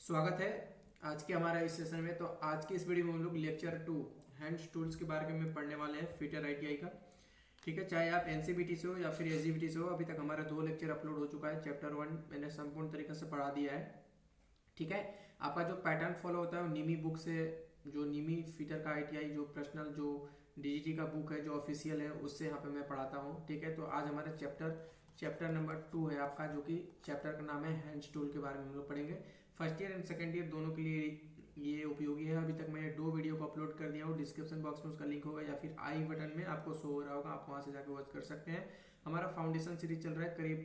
स्वागत है आज के हमारा इस सेशन में। तो आज के इस वीडियो में हम लोग लेक्चर 2 हैंड्स टूल्स के बारे में पढ़ने वाले हैं फिटर आईटीआई का। ठीक है, चाहे आप एनसीबीटी से हो या फिर एसजीबीटी से हो, अभी तक हमारा 2 लेक्चर अपलोड हो चुका है। चैप्टर 1 मैंने संपूर्ण तरीके से पढ़ा दिया है। ठीक है, आपका जो पैटर्न फॉलो होता है वो निमी बुक से, जो निमी फिटर का आईटीआई जो पर्सनल जो डीजीटी का बुक है जो ऑफिशियल है उससे यहाँ पे मैं पढ़ाता हूँ। ठीक है, तो आज हमारा चैप्टर नंबर 2 है आपका, जो कि चैप्टर का नाम है हैंड्स टूल के बारे में हम लोग पढ़ेंगे। First year and second year दोनों के लिए ये उपयोगी है। अभी तक मैंने 2 वीडियो को अपलोड कर दिया हूँ, डिस्क्रिप्शन बॉक्स में उसका लिंक होगा या फिर आई बटन में आपको शो हो रहा होगा, आप वहाँ से जाकर वॉच कर सकते हैं। हमारा फाउंडेशन सीरीज चल रहा है, करीब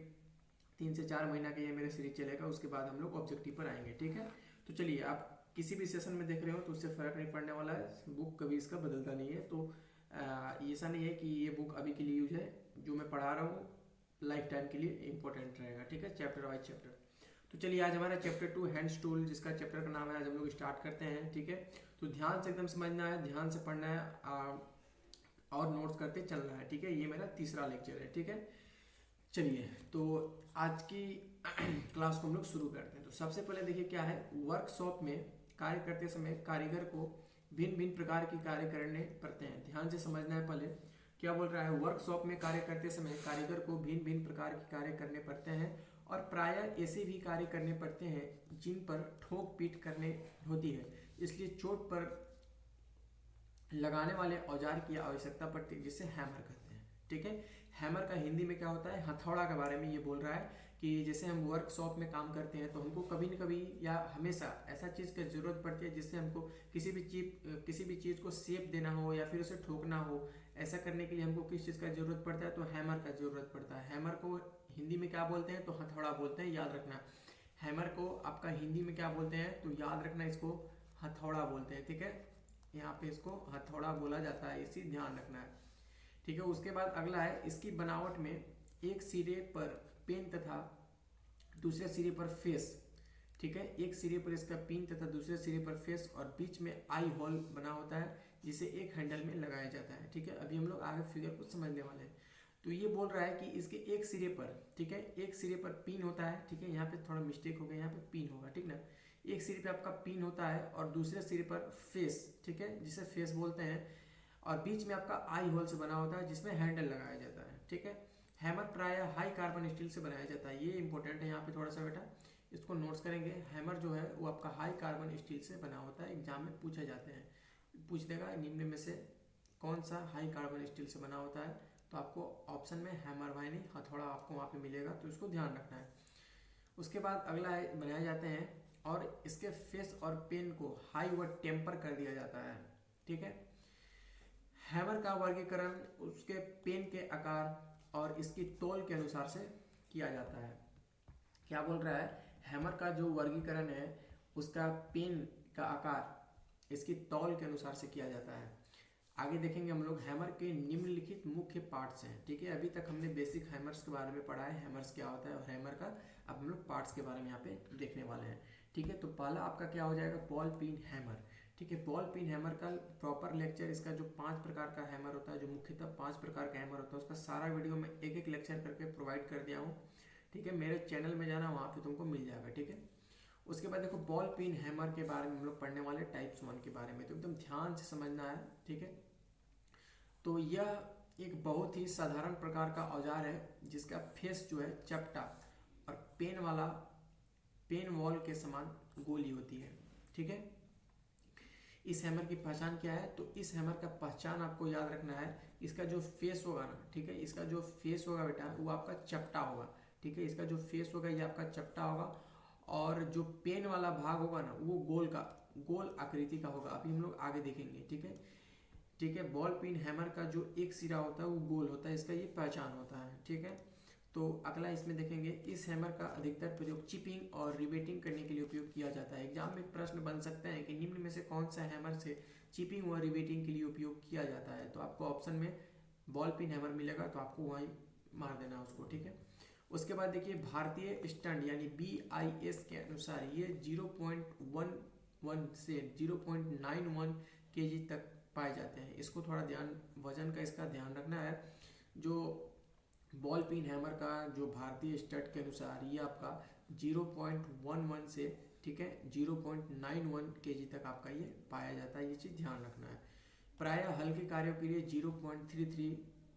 3 से 4 महीना का ये मेरा सीरीज चलेगा। उसके बाद हम लोग ऑब्जेक्टिव पर आएंगे। ठीक है, तो चलिए, आप किसी भी सेशन में देख रहे हो तो उससे फर्क नहीं पड़ने वाला है, बुक कभी इसका बदलता नहीं है। तो ऐसा नहीं है कि ये बुक अभी के लिए यूज है, जो मैं पढ़ा रहा हूँ लाइफ टाइम के लिए इंपॉर्टेंट रहेगा। ठीक है, चैप्टर वाइज चैप्टर। तो चलिए, आज हमारा चैप्टर 2 हैंड्स टूल, जिसका चैप्टर का नाम है, आज हम लोग स्टार्ट करते हैं। ठीक है, तो ध्यान से एकदम समझना है, ध्यान से पढ़ना है और नोट्स करते चलना है। ठीक है, ये मेरा तीसरा लेक्चर है। ठीक है, चलिए, तो आज की क्लास को हम लोग शुरू करते हैं। तो सबसे पहले देखिए क्या है, वर्कशॉप में कार्य करते समय कारीगर को भिन्न भिन्न प्रकार की कार्य करने पड़ते हैं। ध्यान से समझना है। पहले क्या बोल रहा है, वर्कशॉप में कार्य करते समय कारीगर को भिन्न भिन्न प्रकार के कार्य करने पड़ते हैं और प्रायः ऐसे भी कार्य करने पड़ते हैं जिन पर ठोक पीट करने होती है, इसलिए चोट पर लगाने वाले औजार की आवश्यकता पड़ती है, जिसे हैमर कहते हैं। ठीक है, हैमर का हिंदी में क्या होता है, हथौड़ा के बारे में ये बोल रहा है कि जैसे हम वर्कशॉप में काम करते हैं तो हमको कभी न कभी या हमेशा ऐसा चीज़ की जरूरत पड़ती है जिससे हमको किसी भी चीज़ को शेप देना हो या फिर उसे ठोकना हो। ऐसा करने के लिए हमको किस चीज़ का जरूरत पड़ता है, तो हैमर का जरूरत पड़ता है। हैमर को हिंदी में क्या बोलते हैं, तो हथौड़ा बोलते हैं, याद रखना। हैमर को आपका हिंदी में क्या बोलते हैं, तो याद रखना, इसको हथौड़ा बोलते हैं। ठीक है, यहाँ पे इसको हथौड़ा बोला जाता है, इसी ध्यान रखना है। ठीक है, उसके बाद अगला है, इसकी बनावट में एक सिरे पर पेन तथा दूसरे सिरे पर फेस। ठीक है, एक सिरे पर इसका पिन तथा दूसरे सिरे पर फेस और बीच में आई होल बना होता है, जिसे एक हैंडल में लगाया जाता है। ठीक है, अभी हम लोग आगे फिगर को समझने वाले हैं। तो ये बोल रहा है कि इसके एक सिरे पर, ठीक है, एक सिरे पर पिन होता है। ठीक है, यहाँ पे थोड़ा मिस्टेक हो गया, यहाँ पे पिन होगा। ठीक ना, एक सिरे पे आपका पिन होता है और दूसरे सिरे पर फेस, ठीक है, जिसे फेस बोलते हैं, और बीच में आपका आई होल से बना होता है जिसमें हैंडल लगाया जाता है। ठीक है, हैमर प्रायः हाई कार्बन स्टील से बनाया जाता है। ये इंपॉर्टेंट है यहाँ पे थोड़ा सा बेटा, इसको नोट्स करेंगे। हैमर जो है वो आपका हाई कार्बन स्टील से बना होता है। एग्जाम में पूछे जाते हैं, पूछ देगा निम्न में से कौन सा हाई कार्बन स्टील से बना होता है, तो आपको ऑप्शन में हैमर वाई नहीं हथौड़ा आपको वहाँ पे मिलेगा, तो इसको ध्यान रखना है। उसके बाद अगला है, बनाए जाते हैं और इसके फेस और पेन को हाई व टेम्पर कर दिया जाता है। ठीक है, हैमर का वर्गीकरण उसके पेन के आकार और इसकी तौल के अनुसार से किया जाता है। क्या बोल रहा है, हैमर का जो वर्गीकरण है उसका पेन का आकार इसकी तौल के अनुसार से किया जाता है। आगे देखेंगे हम लोग हैमर के निम्नलिखित मुख्य पार्ट्स हैं। ठीक है, अभी तक हमने बेसिक हैमर्स के बारे में पढ़ा है, हैमर्स क्या होता है और हैमर का अब हम लोग पार्ट्स के बारे में यहाँ पे देखने वाले हैं। ठीक है, तो पहला आपका क्या हो जाएगा, बॉल पिन हैमर। ठीक है, बॉल पिन हैमर का प्रॉपर लेक्चर, इसका जो 5 प्रकार का हैमर होता है, जो मुख्यतः 5 प्रकार का हैमर होता है, उसका सारा वीडियो मैं एक एक लेक्चर करके प्रोवाइड कर दिया हूँ। ठीक है, मेरे चैनल में जाना, वहाँ पे तुमको मिल जाएगा। ठीक है, उसके बाद देखो बॉल पिन हैमर के बारे में हम लोग पढ़ने वाले टाइप्स 1 के बारे में, तो एकदम ध्यान से समझना है। ठीक है, तो यह एक बहुत ही साधारण प्रकार का औजार है जिसका फेस जो है चपटा और पेन वॉल के समान गोली होती है। ठीक है, इस हैमर की पहचान क्या है, तो इस हैमर का पहचान आपको याद रखना है, इसका जो फेस होगा ना, ठीक है, इसका जो फेस होगा बेटा वो आपका चपटा होगा। ठीक है, इसका जो फेस होगा ये आपका चपटा होगा और जो पेन वाला भाग होगा ना वो गोल आकृति का होगा। अभी हम लोग आगे देखेंगे। ठीक है, ठीक है, बॉल पिन हैमर का जो एक सिरा होता है वो गोल होता है, इसका ये पहचान होता है। ठीक है, तो अगला इसमें देखेंगे, इस हैमर का अधिकतर प्रयोग चिपिंग और रिवेटिंग करने के लिए उपयोग किया जाता है। एग्जाम में प्रश्न बन सकते हैं कि निम्न में से कौन सा हैमर से चिपिंग और रिवेटिंग के लिए उपयोग किया जाता है, तो आपको ऑप्शन में बॉल पिन हैमर मिलेगा, तो आपको वहीं मार देना उसको। ठीक है, उसके बाद देखिए, भारतीय स्टैंड यानी BIS के अनुसार ये 0.11 से 0.91 kg तक पाए जाते हैं। इसको थोड़ा वजन का इसका ध्यान रखना है। जो बॉल पिन हैमर का जो भारतीय स्टड के अनुसार ये आपका 0.11 से ठीक है, 0.91 केजी तक आपका ये पाया जाता है, ये चीज़ ध्यान रखना है। प्रायः हल्के कार्यों के लिए 0.33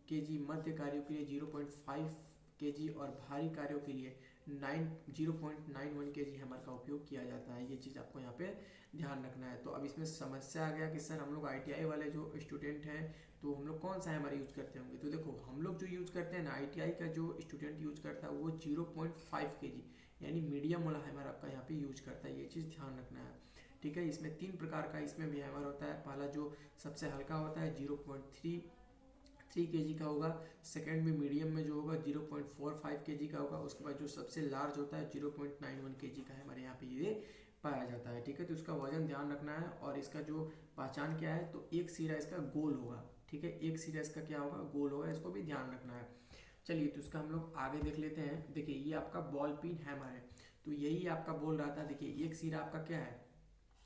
केजी, मध्य कार्यों के लिए 0.5 केजी और भारी कार्यों के लिए 0.91 केजी हैमर का उपयोग किया जाता है। ये चीज़ आपको यहाँ पे ध्यान रखना है। तो अब इसमें समस्या आ गया कि सर हम लोग ITI वाले जो स्टूडेंट हैं तो हम लोग कौन सा हैमर यूज करते होंगे। तो देखो हम लोग जो यूज करते हैं ना, ITI का जो स्टूडेंट यूज करता है वो 0.5 केजी यानी मीडियम वाला हैमर आपका यहाँ पे यूज करता है, ये चीज़ ध्यान रखना है। ठीक है, इसमें 3 प्रकार का इसमें भी हैमर होता है। पहला जो सबसे हल्का होता है 0.3 केजी का होगा, सेकंड में मीडियम में जो होगा 0.45 केजी का होगा, उसके बाद जो सबसे लार्ज होता है 0.91 केजी का है हमारे यहाँ पे ये पाया जाता है। ठीक है, तो इसका वजन ध्यान रखना है। और इसका जो पहचान क्या है, तो एक सिरा इसका गोल होगा। ठीक है, एक सिरा इसका क्या होगा, गोल होगा, इसको भी ध्यान रखना है। चलिए तो इसका हम लोग आगे देख लेते हैं। देखिए ये आपका बॉल पिन हैमर है, तो यही आपका बोल रहा था। देखिए एक सिरा आपका क्या है,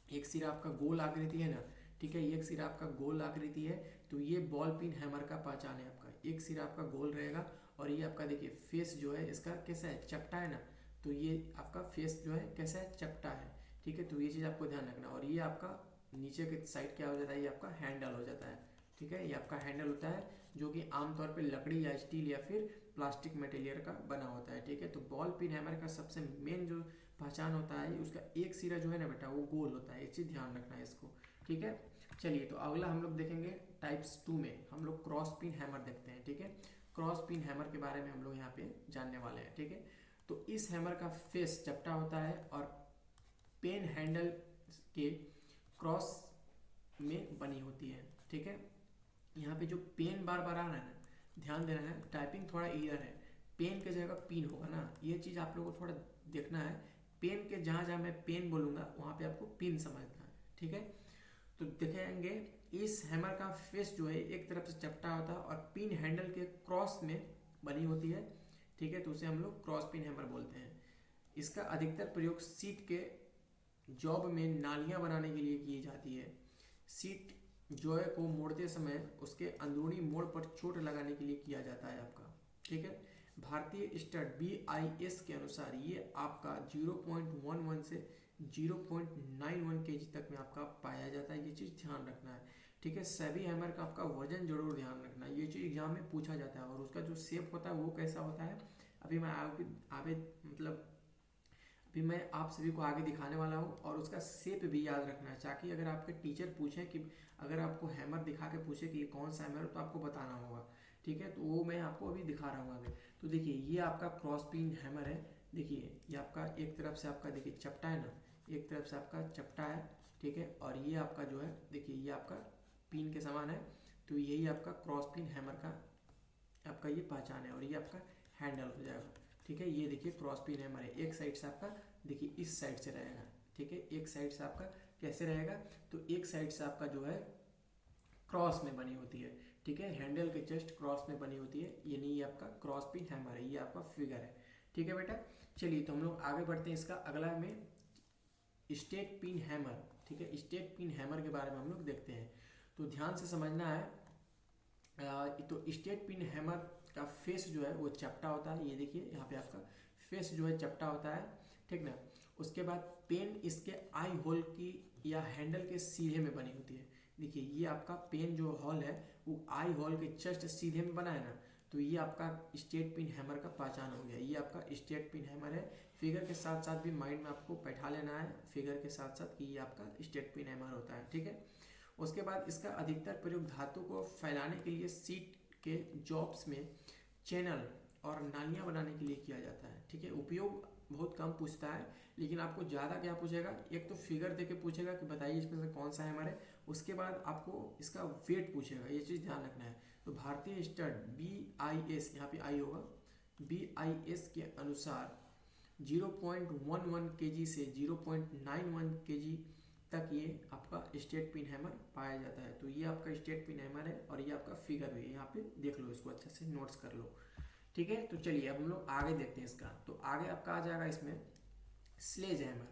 एक सिरा आपका गोल आकृति है ना, ठीक है, एक सिरा आपका गोल आकृति है, तो ये बॉल पिन हैमर का पहचान है आपका। एक सिरा आपका गोल रहेगा और ये आपका देखिए फेस जो है इसका कैसा है, चपटा है ना, तो ये आपका फेस जो है कैसा है, चपटा है। ठीक है, तो ये चीज़ आपको ध्यान रखना। और ये आपका नीचे के साइड क्या हो जाता है, ये आपका हैंडल हो जाता है। ठीक है, ये आपका हैंडल होता है जो कि आमतौर पे लकड़ी या स्टील या फिर प्लास्टिक मटेरियल का बना होता है। ठीक है, तो बॉल पिन हैमर का सबसे मेन जो पहचान होता है, उसका एक सिरा जो है ना बेटा वो गोल होता है, ये चीज़ ध्यान रखना है इसको। ठीक है, चलिए तो अगला हम लोग देखेंगे टाइप्स 2 में हम लोग क्रॉस पिन हैमर देखते हैं। ठीक है, क्रॉस पिन हैमर के बारे में हम लोग यहाँ पे जानने वाले हैं। ठीक है, तो इस हैमर का फेस चपटा होता है और पेन हैंडल के क्रॉस में बनी होती है। ठीक है, यहाँ पे जो पेन बार बार आ रहा है ना, ध्यान देना है, टाइपिंग थोड़ा इधर है, पेन के जगह पिन होगा ना, ये चीज़ आप लोगों को थोड़ा देखना है। पेन के जहाँ जहाँ मैं पेन बोलूँगा वहाँ पे आपको पिन समझना है। ठीक है, तो देखेंगे इस हैमर का फेस जो है एक तरफ से चपटा होता है और पिन हैंडल के क्रॉस में बनी होती है। ठीक है, तो उसे हम लोग क्रॉस पिन हैमर बोलते हैं। इसका अधिकतर प्रयोग सीट के जॉब में नालियाँ बनाने के लिए की जाती है। सीट जॉय को मोड़ते समय उसके अंदरूनी मोड़ पर चोट लगाने के लिए किया जाता है आपका। ठीक है, भारतीय स्टड BIS के अनुसार ये आपका 0.11 से 0.91 केजी तक में आपका पाया जाता है, ये चीज़ ध्यान रखना है। ठीक है, सभी हैमर का आपका वजन जरूर ध्यान रखना है, ये चीज़ एग्जाम में पूछा जाता है। और उसका जो शेप होता है वो कैसा होता है, अभी मैं अभी मैं आप सभी को आगे दिखाने वाला हूँ। और उसका शेप भी याद रखना है, ताकि अगर आपके टीचर पूछें कि अगर आपको हैमर दिखा के पूछे कि ये कौन सा हैमर है तो आपको बताना होगा। ठीक है, तो वो मैं आपको अभी दिखा रहा हूँ आगे। तो देखिए ये आपका क्रॉस पिन हैमर है। देखिए ये आपका एक तरफ से आपका देखिए चपटा है ना, एक तरफ से आपका चपटा है। ठीक है, और ये आपका जो है देखिए ये आपका पिन के समान है, तो यही आपका क्रॉस पिन हैमर का आपका ये पहचान है। और ये आपका हैंडल हो जाएगा। ठीक है, ये देखिए क्रॉस पिन हैमर है, एक साइड से आपका देखिए इस साइड से रहेगा। ठीक है, एक साइड से आपका कैसे रहेगा, तो एक साइड से आपका जो है क्रॉस में बनी होती है। ठीक है, हैंडल के जस्ट क्रॉस में बनी होती है, यानी ये आपका क्रॉस पिन हैमर है, ये आपका फिगर है। ठीक है बेटा, चलिए तो हम लोग आगे बढ़ते हैं। इसका अगला में स्टेट पिन हैमर। ठीक है, स्टेट पिन हैमर के बारे में हम लोग देखते हैं, तो ध्यान से समझना है। तो स्टेट पिन हैमर का फेस जो है वो चपटा होता है, ये देखिए यहाँ पे आपका फेस जो है चपटा होता है। ठीक ना, उसके बाद पेन इसके आई होल की या हैंडल के सीधे में बनी होती है। देखिए ये आपका पेन जो हॉल है वो आई होल के जस्ट सीधे में बना है ना, तो ये आपका स्टेट पिन हैमर का पहचान हो गया, ये आपका स्टेट पिन हैमर है। फिगर के साथ साथ भी माइंड में आपको बैठा लेना है, फिगर के साथ साथ कि ये आपका स्टेट पिन हैमर होता है। ठीक है, उसके बाद इसका अधिकतर प्रयोग धातु को फैलाने के लिए सीट के जॉब्स में चैनल और नालियाँ बनाने के लिए किया जाता है। ठीक है, उपयोग बहुत कम पूछता है, लेकिन आपको ज़्यादा क्या पूछेगा, एक तो फिगर देके पूछेगा कि बताइए इसमें से कौन सा हैमर है, उसके बाद आपको इसका वेट पूछेगा, ये चीज़ ध्यान रखना है। तो भारतीय स्टड BIS, यहाँ पे आई होगा, BIS के अनुसार 0.11 केजी से 0.91 केजी तक ये आपका स्टेट पिन हैमर पाया जाता है। तो ये आपका स्टेट पिन हैमर है और ये आपका फिगर भी है, यहाँ पे देख लो, इसको अच्छे से नोट्स कर लो। ठीक है, तो चलिए अब हम लोग आगे देखते हैं इसका। तो आगे आपका आ जाएगा इसमें स्लेज हैमर।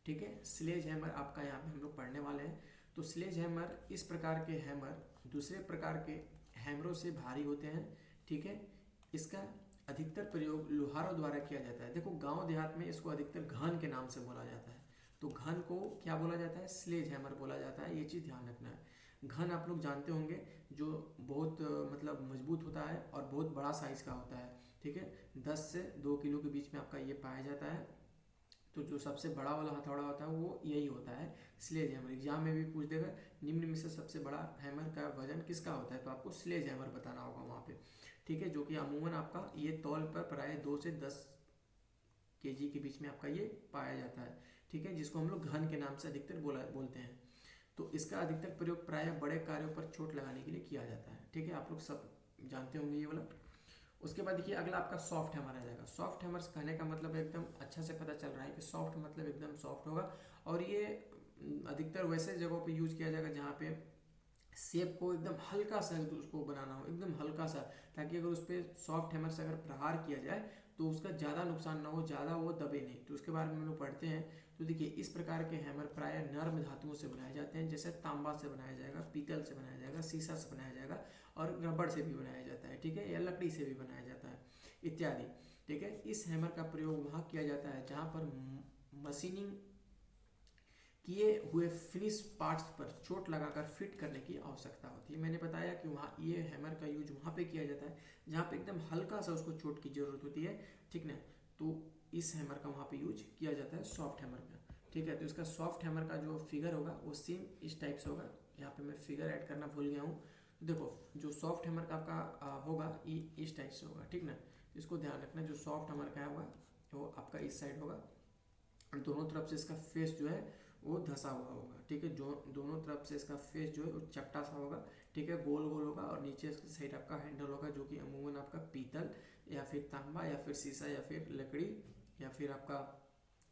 ठीक है, स्लेज हैमर आपका यहाँ पे हम लोग पढ़ने वाले हैं। तो स्लेज हैमर इस प्रकार के हैमर दूसरे प्रकार के हैमरों से भारी होते हैं। ठीक है, इसका अधिकतर प्रयोग लोहारों द्वारा किया जाता है। देखो गांव देहात में इसको अधिकतर घन के नाम से बोला जाता है। तो घन को क्या बोला जाता है, स्लेज हैमर बोला जाता है, ये चीज़ ध्यान रखना है। घन आप लोग जानते होंगे जो बहुत मतलब मजबूत होता है और बहुत बड़ा साइज़ का होता है, ठीक है, 10 से 2 किलो के बीच में आपका ये पाया जाता है। तो जो सबसे बड़ा वाला हथौड़ा होता है वो यही होता है, स्लेज हैमर। एग्जाम में भी पूछ देगा निम्न में से सबसे बड़ा हैमर का वजन किसका होता है, तो आपको स्लेज हैमर बताना होगा वहाँ पे, ठीक है, जो कि अमूमन आपका ये तौल पर प्राय 2 से 10 केजी के बीच में आपका ये पाया जाता है, ठीक है, जिसको हम लोग घन के नाम से अधिकतर बोलते हैं। तो इसका अधिकतर प्रयोग प्राय बड़े कार्यों पर चोट लगाने के लिए किया जाता है, ठीक है, आप लोग सब जानते होंगे ये वाला। उसके बाद देखिए अगला आपका सॉफ्ट हैमर आ जाएगा। सॉफ्ट हैमर्स कहने का मतलब एकदम अच्छा से पता चल रहा है कि सॉफ्ट मतलब एकदम सॉफ्ट होगा, और ये अधिकतर वैसे जगहों पे यूज किया जाएगा जहाँ पे शेप को एकदम हल्का सा उसको बनाना हो, एकदम हल्का सा, ताकि अगर उस पर सॉफ्ट हैमर से अगर प्रहार किया जाए तो उसका ज़्यादा नुकसान ना हो, ज़्यादा वो दबे नहीं। तो उसके बारे में हम लोग पढ़ते हैं। तो देखिए इस प्रकार के हैमर प्राय नर्म धातुओं से बनाए जाते हैं, जैसे तांबा से बनाया जाएगा, पीतल से बनाया जाएगा, शीशा से बनाया जाएगा, और रबड़ से भी बनाया जाता है, ठीक है, या लकड़ी से भी बनाया जाता है इत्यादि, ठीक है। इस हैमर का प्रयोग वहाँ किया जाता है जहाँ पर मशीनिंग किए हुए फिनिश पार्ट्स पर चोट लगाकर फिट करने की आवश्यकता होती है। मैंने बताया कि वहाँ ये हैमर का यूज वहाँ पे किया जाता है जहाँ पे एकदम हल्का सा उसको चोट की जरूरत होती है, ठीक ना। तो इस हैमर का वहाँ पे यूज किया जाता है सॉफ्ट हैमर का, ठीक है। तो इसका सॉफ्ट हैमर का जो फिगर होगा वो सेम इस टाइप से होगा। यहाँ पे मैं फिगर ऐड करना भूल गया हूँ। देखो जो सॉफ्ट हैमर का आपका होगा ये इस टाइप से होगा, ठीक ना। इसको ध्यान रखना, जो सॉफ्ट हैमर का होगा वो आपका इस साइड होगा, दोनों तरफ से इसका फेस जो है वो धसा हुआ होगा, ठीक है, जो दोनों तरफ से इसका फेस जो है वो चपटा सा होगा, ठीक है, गोल गोल होगा, और नीचे इसकी साइड आपका हैंडल होगा जो कि अमूमन आपका पीतल या फिर तांबा या फिर शीशा या फिर लकड़ी या फिर आपका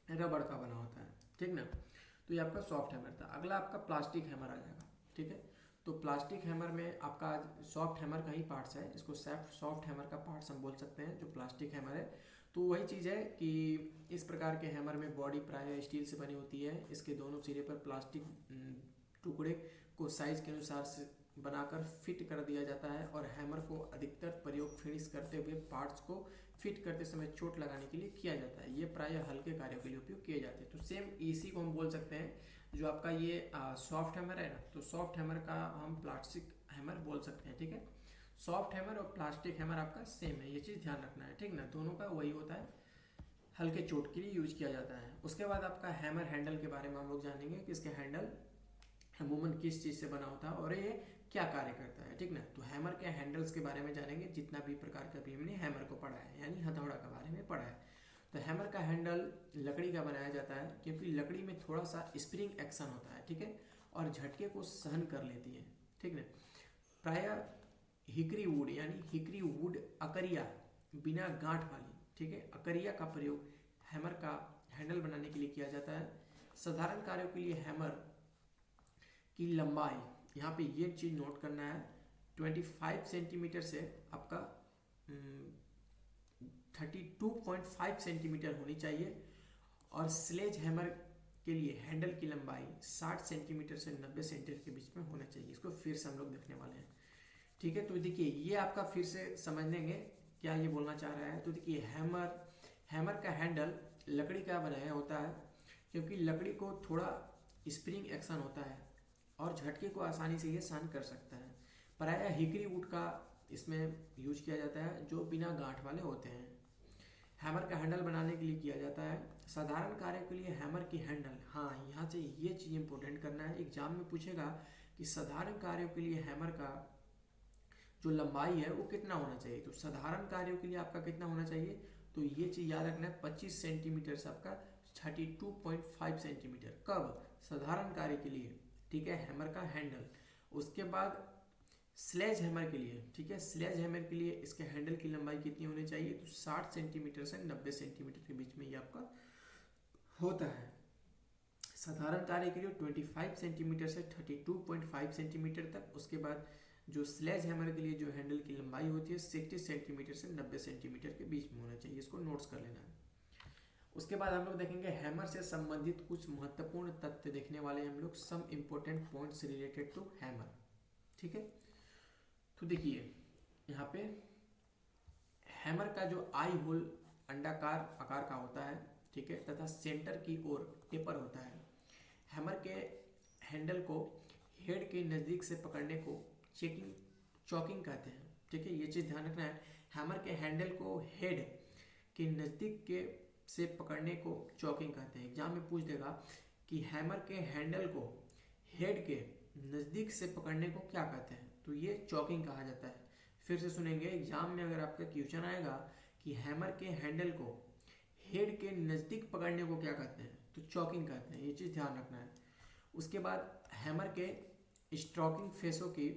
रबड़ का बना होता है, ठीक ना। तो ये आपका सॉफ्ट हैमर था। अगला आपका प्लास्टिक हैमर आ जाएगा, ठीक है। तो प्लास्टिक हैमर में आपका सॉफ्ट हैमर का ही पार्ट्स है, इसको सॉफ्ट हैमर का पार्ट्स हम बोल सकते हैं जो प्लास्टिक हैमर है। तो वही चीज़ है कि इस प्रकार के हैमर में बॉडी प्राय स्टील से बनी होती है। इसके दोनों सिरे पर प्लास्टिक टुकड़े को साइज के अनुसार से बनाकर फिट कर दिया जाता है, और हैमर को अधिकतर प्रयोग फिनिश करते हुए पार्ट्स को फिट करते समय चोट लगाने के लिए किया जाता है। ये प्राय हल्के कार्यों के लिए उपयोग किए जाते हैं। तो सेम इसी को हम बोल सकते हैं जो आपका ये सॉफ्ट हैमर है ना, तो सॉफ्ट हैमर का हम प्लास्टिक हैमर बोल सकते हैं, ठीक है। सॉफ्ट हैमर और प्लास्टिक हैमर आपका सेम है, ये चीज़ ध्यान रखना है, ठीक ना। दोनों का वही होता है, हल्के चोट के लिए यूज किया जाता है। उसके बाद आपका हैमर हैंडल के बारे में हम लोग जानेंगे कि इसके हैंडल अमूमन किस चीज़ से बना होता है और ये क्या कार्य करता है, ठीक ना। तो हैमर के हैंडल्स के बारे में जानेंगे, जितना भी प्रकार का भी हमने हैमर को पढ़ा है, यानी हथौड़ा के बारे में पढ़ा है। तो हैमर का हैंडल लकड़ी का बनाया जाता है, क्योंकि लकड़ी में थोड़ा सा स्प्रिंग एक्शन होता है, ठीक है, और झटके को सहन कर लेती है, ठीक ना। प्राय हिकरी वुड यानी हिकरी वुड अकरिया बिना गांठ वाली, ठीक है, अकरिया का प्रयोग हैमर का हैंडल बनाने के लिए किया जाता है। साधारण कार्यों के लिए हैमर की लंबाई, यहाँ पे ये चीज़ नोट करना है, 25 सेंटीमीटर से आपका 32.5 सेंटीमीटर होनी चाहिए, और स्लेज हैमर के लिए हैंडल की लंबाई 60 सेंटीमीटर से 90 सेंटीमीटर के बीच में होना चाहिए। इसको फिर से हम लोग देखने वाले हैं, ठीक है। तो देखिए ये आपका फिर से समझ लेंगे क्या ये बोलना चाह रहा है। तो देखिए हैमर का हैंडल लकड़ी का बनाया होता है, क्योंकि लकड़ी को थोड़ा स्प्रिंग एक्शन होता है और झटके को आसानी से ये सहन कर सकता है। प्रायः हिकरी वुड का इसमें यूज किया जाता है जो बिना गांठ वाले होते हैं। हैमर का हैंडल बनाने के लिए किया जाता है। साधारण कार्य के लिए हैमर की हैंडल, हाँ यहाँ से ये चीज़ इंपॉर्टेंट करना है, एग्जाम में पूछेगा कि साधारण कार्यों के लिए हैमर का जो लंबाई है वो कितना होना चाहिए। तो साधारण कार्यों के लिए आपका कितना होना चाहिए, तो ये चीज़ याद रखना है, 25 सेंटीमीटर से आपका 32.5 सेंटीमीटर। कब, साधारण कार्य के लिए, ठीक है, हैमर का हैंडल। उसके बाद स्लेज हैमर के लिए, ठीक है, स्लेज हैमर के लिए इसके हैंडल की लंबाई कितनी होनी चाहिए, तो 60 सेंटीमीटर से 90 सेंटीमीटर के बीच में ये आपका होता है। साधारण कार्य के लिए 25 सेंटीमीटर से 32.5 सेंटीमीटर तक। उसके बाद जो स्लेज हैमर के लिए जो हैंडल की लंबाई होती है 60 सेंटीमीटर से 90 सेंटीमीटर के बीच में होना चाहिए। इसको नोट्स कर लेना है। उसके बाद हम लोग देखेंगे हैमर से संबंधित कुछ महत्वपूर्ण तथ्य देखने वाले हम लोग, some important points related to hammer, ठीक है। तो देखिए यहाँ पे हैमर का जो आई होल अंडाकार आकार का होता है, ठीक है, तथा सेंटर की ओर टेपर होता है। हैमर के हैंडल को हेड के नज़दीक से पकड़ने को चॉकिंग कहते हैं। ठीक है, ये चीज़ ध्यान रखना है। हैमर के हैंडल को हेड के नज़दीक के से पकड़ने को चॉकिंग कहते हैं। एग्जाम में पूछ देगा कि हैमर के हैंडल को हेड के नज़दीक से पकड़ने को क्या कहते हैं, तो ये चॉकिंग कहा जाता है। फिर से सुनेंगे, एग्जाम में अगर आपका क्वेश्चन आएगा कि हैमर के हैंडल को हेड के नज़दीक पकड़ने को क्या कहते हैं, तो चॉकिंग कहते हैं। ये चीज़ ध्यान रखना है। उसके बाद हैमर के स्ट्रोकिंग फेसों की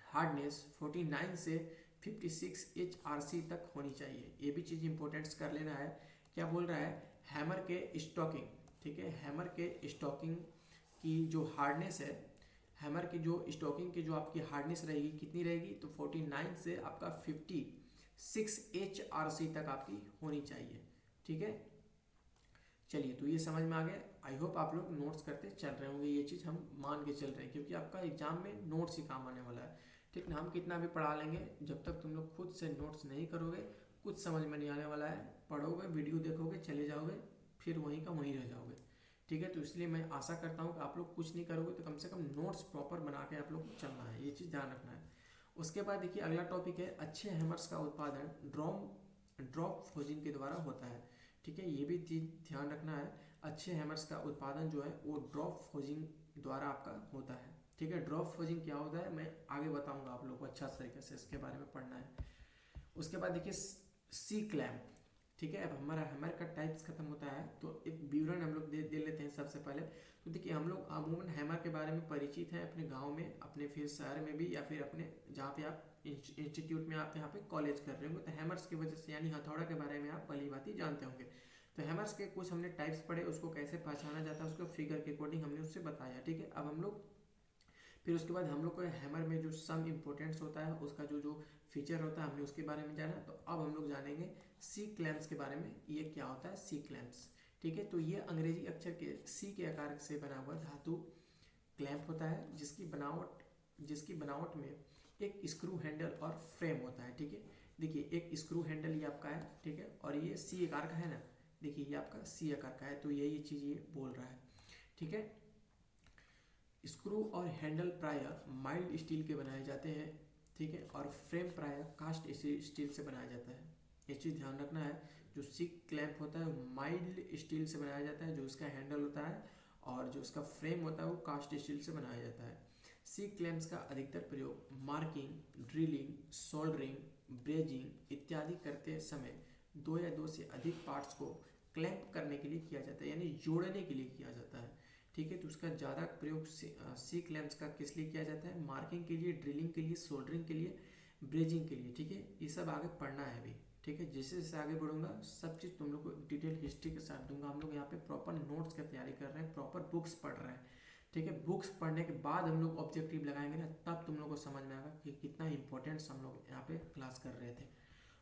हार्डनेस 49 से 56 HRC तक होनी चाहिए। ये भी चीज़ इंपॉर्टेंट्स कर लेना है। क्या बोल रहा है, हैमर के स्टॉकिंग, ठीक है, हैमर के स्टॉकिंग की जो हार्डनेस है, हैमर की जो स्टॉकिंग की जो आपकी हार्डनेस रहेगी कितनी रहेगी, तो 49 से आपका 56 HRC तक आपकी होनी चाहिए। ठीक है, चलिए, तो ये समझ में आ गया। आई होप आप लोग नोट्स करते चल रहे होंगे। ये चीज़ हम मान के चल रहे हैं क्योंकि आपका एग्जाम में नोट्स ही काम आने वाला है। ठीक ना, हम कितना भी पढ़ा लेंगे, जब तक तुम लोग खुद से नोट्स नहीं करोगे कुछ समझ में नहीं आने वाला है। पढ़ोगे, वीडियो देखोगे, चले जाओगे, फिर वहीं का वहीं रह जाओगे। ठीक है, तो इसलिए मैं आशा करता हूँ कि आप लोग कुछ नहीं करोगे तो कम से कम नोट्स प्रॉपर बना के आप लोग को चलना है। ये चीज़ ध्यान रखना है। उसके बाद देखिए अगला टॉपिक है, अच्छे हैमर्स का उत्पादन ड्रॉप फोर्जिंग के द्वारा होता है। ठीक है, ये भी चीज़ ध्यान रखना है। अच्छे हैमर्स का उत्पादन जो है वो ड्रॉप फोर्जिंग द्वारा आपका होता है। ठीक है, ड्रॉप फोर्जिंग क्या होता है मैं आगे बताऊंगा आप लोग को अच्छा तरीके से, इसके बारे में पढ़ना है। उसके बाद देखिए सी क्लैम्प। ठीक है, अब हमारा हैमर का टाइप्स खत्म होता है तो एक विवरण हम लोग दे लेते हैं सबसे पहले। तो देखिए हम लोग अमूमन हैमर के बारे में परिचित हैं अपने गांव में, अपने फिर शहर में भी, या फिर अपने जहाँ पे आप इंस्टीट्यूट में आप यहाँ पे कॉलेज कर रहे होंगे तो हैमर्स की वजह से, यानी हथौड़ा के बारे में आप भली बात ही जानते होंगे। तो हैमर्स के कुछ हमने टाइप्स पढ़े, उसको कैसे पहचाना जाता है उसको फिगर के अकॉर्डिंग हमने उससे बताया। ठीक है, अब हम लोग फिर उसके बाद हम लोग को हैमर में जो सम इम्पोर्टेंट्स होता है उसका जो फीचर होता है हमने उसके बारे में जाना। तो अब हम लोग जानेंगे सी क्लैम्प्स के बारे में। ये क्या होता है सी क्लैम्प्स। ठीक है, तो ये अंग्रेजी अक्षर के सी के आकार से बना हुआ धातु क्लैंप होता है जिसकी बनावट में एक स्क्रू हैंडल और फ्रेम होता है। ठीक है, देखिए एक स्क्रू हैंडल ये आपका है। ठीक है, और ये सी आकार का है ना, देखिए ये आपका सी आकार का है, तो ये चीज़ ये बोल रहा है। ठीक है, स्क्रू और हैंडल प्रायः माइल्ड स्टील के बनाए जाते हैं। ठीक है, और फ्रेम प्रायः कास्ट स्टील से बनाया जाता है। ये चीज़ ध्यान रखना है। जो सी क्लैंप होता है वो माइल्ड स्टील से बनाया जाता है, जो उसका हैंडल होता है, और जो उसका फ्रेम होता है वो कास्ट स्टील से बनाया जाता है। सी क्लैम्प्स का अधिकतर प्रयोग मार्किंग, ड्रिलिंग, सोल्डरिंग, ब्रेजिंग इत्यादि करते समय दो या दो से अधिक पार्ट्स को क्लैंप करने के लिए किया जाता है, यानी जोड़ने के लिए किया जाता है। ठीक है, तो उसका ज़्यादा प्रयोग सी क्लैम्प्स का किस लिए किया जाता है, मार्किंग के लिए, ड्रिलिंग के लिए, सोल्डरिंग के लिए, ब्रेजिंग के लिए। ठीक है, ये सब आगे पढ़ना है अभी। ठीक है, जैसे जैसे आगे बढ़ूंगा सब चीज़ तुम लोग को डिटेल हिस्ट्री के साथ दूंगा। हम लोग यहाँ पे प्रॉपर नोट्स की तैयारी कर रहे हैं, प्रॉपर बुक्स पढ़ रहे हैं। ठीक है, बुक्स पढ़ने के बाद हम लोग ऑब्जेक्टिव लगाएंगे ना, तब तुम लोग को समझ में आएगा कि कितना इंपॉर्टेंस हम लोग यहाँ पे क्लास कर रहे थे।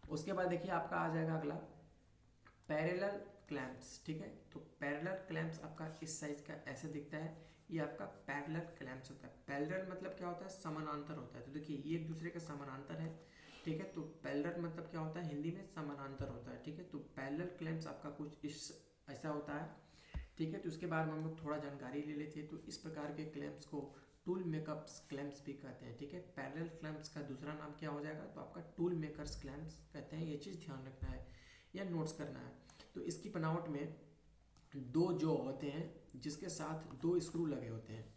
उसके बाद देखिए आपका आ जाएगा अगला पैरेलल क्लैंप्स। ठीक है, तो पैरेलल क्लैंप्स आपका इस साइज का ऐसे दिखता है। ये आपका पैरेलल क्लैंप्स होता है। पैरेलल मतलब क्या होता है, समानांतर होता है। तो देखिए ये एक दूसरे का समानांतर है। ठीक है, तो पैरेलल मतलब क्या होता है, हिंदी में समानांतर होता है। ठीक है, तो पैरेलल क्लैंप्स आपका कुछ इस ऐसा होता है। ठीक है, तो उसके बारे में हम लोग थोड़ा जानकारी ले लेते हैं। तो इस प्रकार के क्लैंप्स को टूल मेकर्स क्लैंप्स भी कहते हैं। ठीक है, पैरेलल क्लैंप्स का दूसरा नाम क्या हो जाएगा, तो आपका टूल मेकर्स क्लैंप्स कहते हैं। ये चीज़ ध्यान रखना है या नोट्स करना है। तो इसकी बनावट में दो जो होते हैं जिसके साथ दो स्क्रू लगे होते हैं।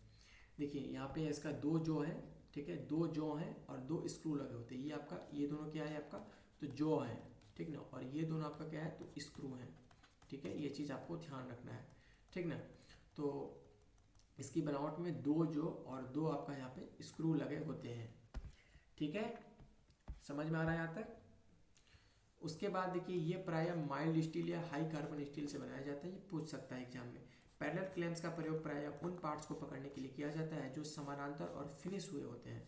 देखिए यहाँ पे इसका दो जो है। ठीक है, दो जो हैं और दो स्क्रू लगे होते हैं। ये आपका, ये दोनों क्या है आपका, तो जो है। ठीक ना, और ये दोनों आपका क्या है, तो स्क्रू है। ठीक है, ये चीज़ आपको ध्यान रखना है। ठीक ना, तो इसकी बनावट में दो जो और दो आपका यहाँ पे स्क्रू लगे होते हैं। ठीक है, समझ में आ रहा है यहाँ तक। उसके बाद देखिए ये प्रायः माइल्ड स्टील या हाई कार्बन स्टील से बनाया जाता है। ये पूछ सकता है एग्जाम में। पैरेलल क्लैंप्स का प्रयोग प्रायः उन पार्ट्स को पकड़ने के लिए किया जाता है जो समानांतर और फिनिश हुए होते हैं।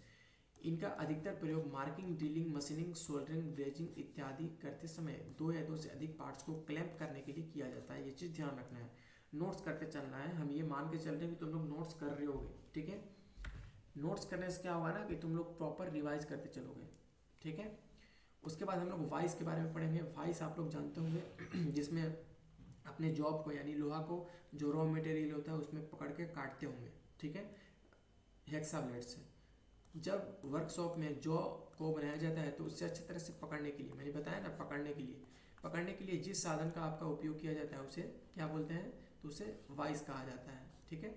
इनका अधिकतर प्रयोग marking, drilling, machining, soldering, brazing इत्यादि करते समय दो या दो से अधिक पार्ट्स को क्लैंप करने के लिए किया जाता है। ये चीज़ ध्यान रखना है, नोट्स करके चलना है। हम ये मान के चल रहे हैं कि तुम लोग नोट्स कर रहे होगे। ठीक है, नोट्स करने से क्या होगा ना कि तुम लोग प्रॉपर रिवाइज करते चलोगे। ठीक है, उसके बाद हम लोग वॉइस के बारे में पढ़ेंगे। वॉइस आप लोग जानते होंगे जिसमें अपने जॉब को यानी लोहा को जो रॉ मटेरियल होता है उसमें पकड़ के काटते होंगे, ठीक है, हेक्सा ब्लेड से। जब वर्कशॉप में जॉ को बनाया जाता है तो उससे अच्छी तरह से पकड़ने के लिए, मैंने बताया ना, पकड़ने के लिए जिस साधन का आपका उपयोग किया जाता है उसे क्या बोलते हैं, तो उसे वाइस कहा जाता है, ठीक है।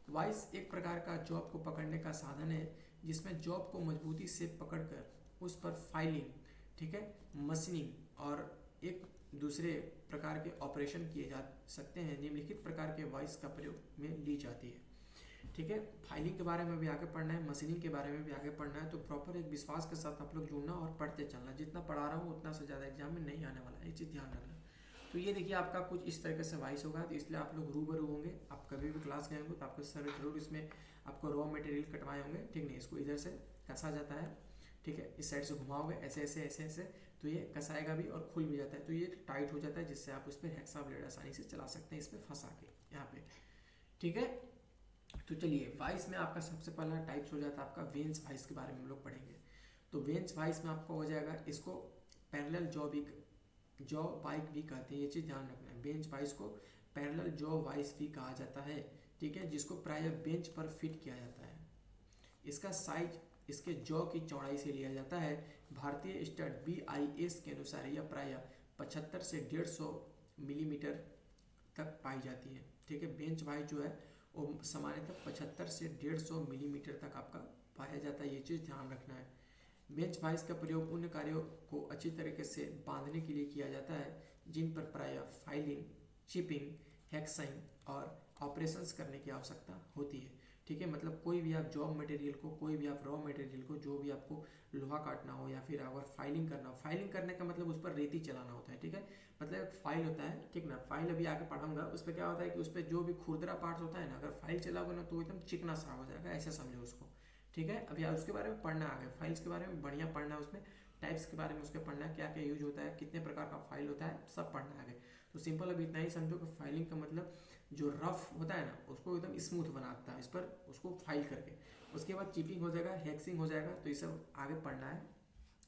वाइस एक प्रकार का जॉब को पकड़ने का साधन है जिसमें जॉब को मजबूती से पकड़कर उस पर फाइलिंग, ठीक है, मशीनिंग और एक दूसरे प्रकार के ऑपरेशन किए जा सकते हैं। निम्नलिखित प्रकार के वाइस का प्रयोग में ली जाती है, ठीक है। फाइलिंग के बारे में भी आगे पढ़ना है, मशीनिंग के बारे में भी आगे पढ़ना है, तो प्रॉपर एक विश्वास के साथ आप लोग जुड़ना और पढ़ते चलना। जितना पढ़ा रहा हूँ उतना से ज़्यादा एग्जाम में नहीं आने वाला है, ये चीज़ ध्यान रखना। तो ये देखिए आपका कुछ इस तरीके से वाइस होगा, तो इसलिए आप लोग रूबरू होंगे। आप कभी भी क्लास गए होंगे तो आपको सर जरूर इसमें आपको रॉ मटेरियल कटवाए होंगे, ठीक नहीं। इसको इधर से कसा जाता है, ठीक है, इस साइड से घुमाओगे ऐसे ऐसे ऐसे ऐसे, तो ये कसाएगा भी और खुल भी जाता है, तो ये टाइट हो जाता है, जिससे आप उस पर हेक्सा ब्लेड आसानी से चला सकते हैं इस पर फंसा के यहाँ पे, ठीक है। तो चलिए वाइस में आपका सबसे पहला टाइप्स हो जाता है आपका वेंस वाइस के बारे में हम लोग पढ़ेंगे। तो वेंस वाइस में आपका हो जाएगा, इसको पैरेलल जॉ बाइक भी कहते हैं, ये चीज़ ध्यान रखना है। बेंच वाइस को पैरेलल जॉ वाइस भी कहा जाता है, ठीक है, जिसको प्रायः बेंच पर फिट किया जाता है। इसका साइज इसके जॉ की चौड़ाई से लिया जाता है। भारतीय स्टैंडर्ड BIS के अनुसार यह प्रायः 75 से 150 मिलीमीटर तक पाई जाती है, ठीक है। बेंच वाइस जो है वो सामान्यतः 75 से 150 मिलीमीटर तक आपका पाया जाता है, ये चीज़ ध्यान रखना है। बेंच वाइस का प्रयोग उन कार्यों को अच्छी तरीके से बांधने के लिए किया जाता है जिन पर प्रायः फाइलिंग, चिपिंग, हेक्साइंग और ऑपरेशंस करने की आवश्यकता होती है, ठीक है। मतलब कोई भी आप जॉब मटेरियल को, कोई भी आप रॉ मटेरियल को, जो भी आपको लोहा काटना हो या फिर अगर फाइलिंग करना हो, फाइलिंग करने का मतलब उस पर रेती चलाना होता है, ठीक है। मतलब एक फाइल होता है, ठीक ना, फाइल अभी आगे पढ़ाऊंगा, उस पर क्या होता है कि उस पर जो भी खुरदरा पार्ट्स होता है ना, अगर फाइल चलाओगे ना तो एकदम चिकना सा हो जाएगा, ऐसे समझो उसको, ठीक है। अभी उसके बारे में पढ़ना आगे, फाइल्स के बारे में बढ़िया पढ़ना है, उसमें टाइप्स के बारे में उसके पढ़ना है, क्या क्या यूज होता है, कितने प्रकार का फाइल होता है, सब पढ़ना आगे। तो सिंपल अभी इतना ही समझो कि फाइलिंग का मतलब जो रफ होता है ना उसको एकदम स्मूथ बनाता है इस पर, उसको फाइल करके। उसके बाद चिपिंग हो जाएगा, हेक्सिंग हो जाएगा, तो ये सब आगे पढ़ना है,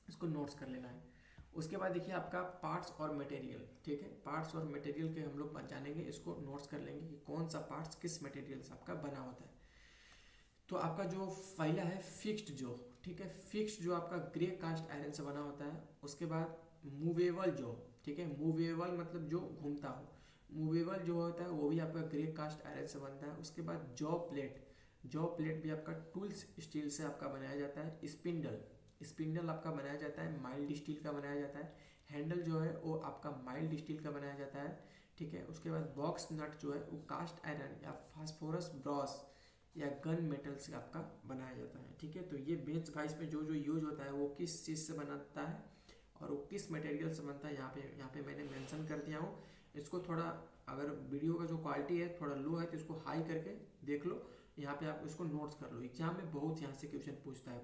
इसको नोट्स कर लेना है। उसके बाद देखिए आपका पार्ट्स और मटेरियल, ठीक है, पार्ट्स और मटेरियल के हम लोग जानेंगे, इसको नोट्स कर लेंगे कि कौन सा पार्ट्स किस मटेरियल से आपका बना होता है। तो आपका जो पहला है फिक्स्ड जो, ठीक है, फिक्स्ड जो आपका ग्रे कास्ट आयरन से बना होता है। उसके बाद मूवेबल जो, ठीक है, मूवेबल मतलब जो घूमता हो, मूवेबल जो होता है वो भी आपका ग्रे कास्ट आयरन से बनता है। उसके बाद जॉ प्लेट भी आपका टूल्स स्टील से आपका बनाया जाता है। स्पिंडल आपका बनाया जाता है माइल्ड स्टील का बनाया जाता है। हैंडल जो है वो आपका माइल्ड स्टील का बनाया जाता है, ठीक है। उसके बाद बॉक्स नट जो है वो कास्ट आयरन या फास्फोरस ब्रॉस या गन मेटल से आपका बनाया जाता है, ठीक है। तो ये बेंच वाइस में जो जो यूज होता है वो किस चीज़ से बनता है और वो किस मटेरियल से बनता है, यहाँ पे मैंने मेंशन कर दिया हूँ। इसको थोड़ा, अगर वीडियो का जो क्वालिटी है थोड़ा लो है तो इसको हाई करके देख लो, यहाँ पे आप इसको नोट्स कर लो। एग्जाम में बहुत यहाँ से क्वेश्चन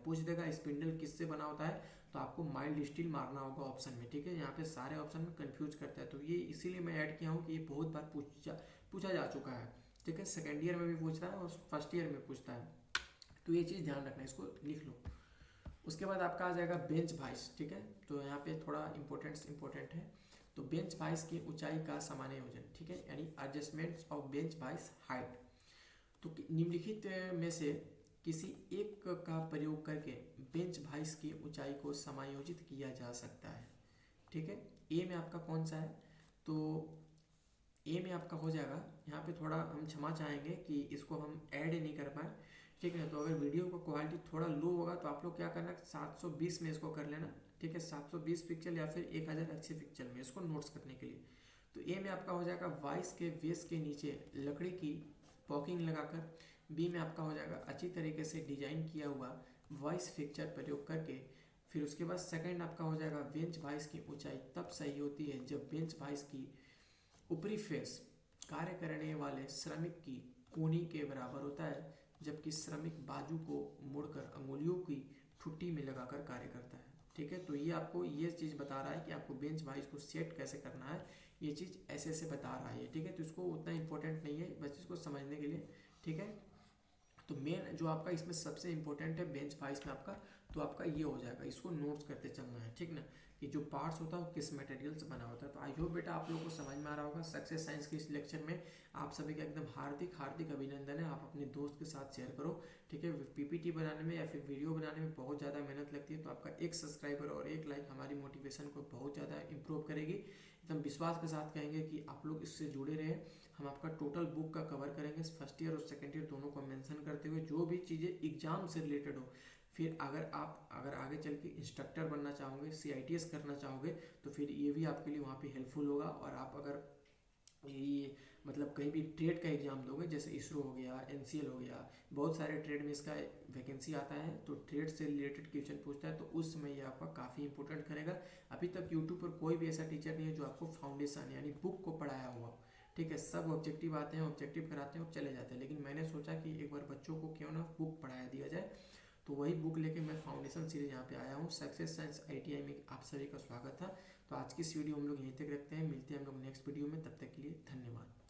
पूछ देगा स्पिंडल किससे बना होता है, तो आपको माइल्ड स्टील मारना होगा ऑप्शन में, ठीक है। यहाँ पे सारे ऑप्शन में कंफ्यूज करता है, तो ये इसीलिए मैं ऐड किया हूँ कि ये बहुत बार पूछा जा चुका है, ठीक है। सेकेंड ईयर में भी पूछता है और फर्स्ट ईयर में पूछता है, तो ये चीज़ ध्यान रखना है, इसको लिख लो। उसके बाद आपका आ जाएगा बेंच वाइस, ठीक है। तो यहाँ पे थोड़ा इंपॉर्टेंट है। तो बेंच वाइस की ऊंचाई का समायोजन, ठीक है, यानी adjustments of bench vice height. तो निम्नलिखित में से किसी एक का प्रयोग करके बेंच वाइस की ऊंचाई को समायोजित किया जा सकता है, ठीक है। ए में आपका कौन सा है, तो ए में आपका हो जाएगा, यहाँ पे थोड़ा हम क्षमा चाहेंगे कि इसको हम ऐड नहीं कर पाए, ठीक है। तो अगर वीडियो का क्वालिटी थोड़ा लो होगा तो आप लोग क्या करना, 720 में इसको कर लेना, ठीक है, 720 पिक्सल या फिर 1080 पिक्सल में इसको नोट्स करने के लिए। तो ए में आपका हो जाएगा वाइस के बेस के नीचे लकड़ी की पॉकिंग लगाकर। बी में आपका हो जाएगा अच्छी तरीके से डिजाइन किया हुआ वॉइस फिक्चर प्रयोग करके। फिर उसके बाद सेकंड आपका हो जाएगा बेंच वाइस की ऊंचाई तब सही होती है जब बेंच वाइस की ऊपरी फेस कार्य करने वाले श्रमिक की कोनी के बराबर होता है, जबकि श्रमिक बाजू को मोड़कर अंगुलियों की ठुड्डी में लगाकर कार्य करता है, ठीक है। तो ये आपको ये चीज़ बता रहा है कि आपको बेंच वाइस को सेट कैसे करना है, ये चीज़ ऐसे ऐसे बता रहा है, ठीक है। तो इसको उतना इंपॉर्टेंट नहीं है, बस इसको समझने के लिए, ठीक है। तो मेन जो आपका इसमें सबसे इंपॉर्टेंट है बेंच वाइस में आपका, तो आपका ये हो जाएगा, इसको नोट्स करते चलना है, ठीक ना, कि जो पार्ट्स होता है वो किस मटेरियल से बना होता है। तो आई होप बेटा आप लोगों को समझ में आ रहा होगा। सक्सेस साइंस के इस लेक्चर में आप सभी का एकदम हार्दिक हार्दिक अभिनंदन है। आप अपने दोस्त के साथ शेयर करो, ठीक है। पीपीटी बनाने में या फिर वीडियो बनाने में बहुत ज़्यादा मेहनत लगती है, तो आपका एक सब्सक्राइबर और एक लाइक हमारी मोटिवेशन को बहुत ज़्यादा इंप्रूव करेगी। एकदम विश्वास के साथ कहेंगे कि आप लोग इससे जुड़े रहे। हम आपका टोटल बुक का कवर करेंगे, फर्स्ट ईयर और सेकेंड ईयर दोनों को मेंशन करते हुए, जो भी चीज़ें एग्जाम से रिलेटेड हो। फिर अगर आगे चल के इंस्ट्रक्टर बनना चाहोगे, CITS करना चाहोगे, तो फिर ये भी आपके लिए वहाँ पे हेल्पफुल होगा। और आप अगर ये मतलब कहीं भी ट्रेड का एग्जाम दोगे, जैसे इसरो हो गया, NCL हो गया, बहुत सारे ट्रेड में इसका वैकेंसी आता है, तो ट्रेड से रिलेटेड क्वेश्चन पूछता है, तो उस समय ये आपका काफ़ी इंपॉर्टेंट करेगा। अभी तक यूट्यूब पर कोई भी ऐसा टीचर नहीं है जो आपको फाउंडेशन यानी बुक को पढ़ाया हुआ, ठीक है। सब ऑब्जेक्टिव आते हैं, ऑब्जेक्टिव कराते हैं और चले जाते हैं, लेकिन मैंने सोचा कि एक बार बच्चों को क्यों ना बुक पढ़ाया दिया जाए। तो वही बुक लेके मैं फाउंडेशन सीरीज यहाँ पे आया हूँ। सक्सेस साइंस ITI में आप सभी का स्वागत था। तो आज की इस वीडियो हम लोग यहीं तक रखते हैं, मिलते हैं हम लोग नेक्स्ट वीडियो में, तब तक के लिए धन्यवाद।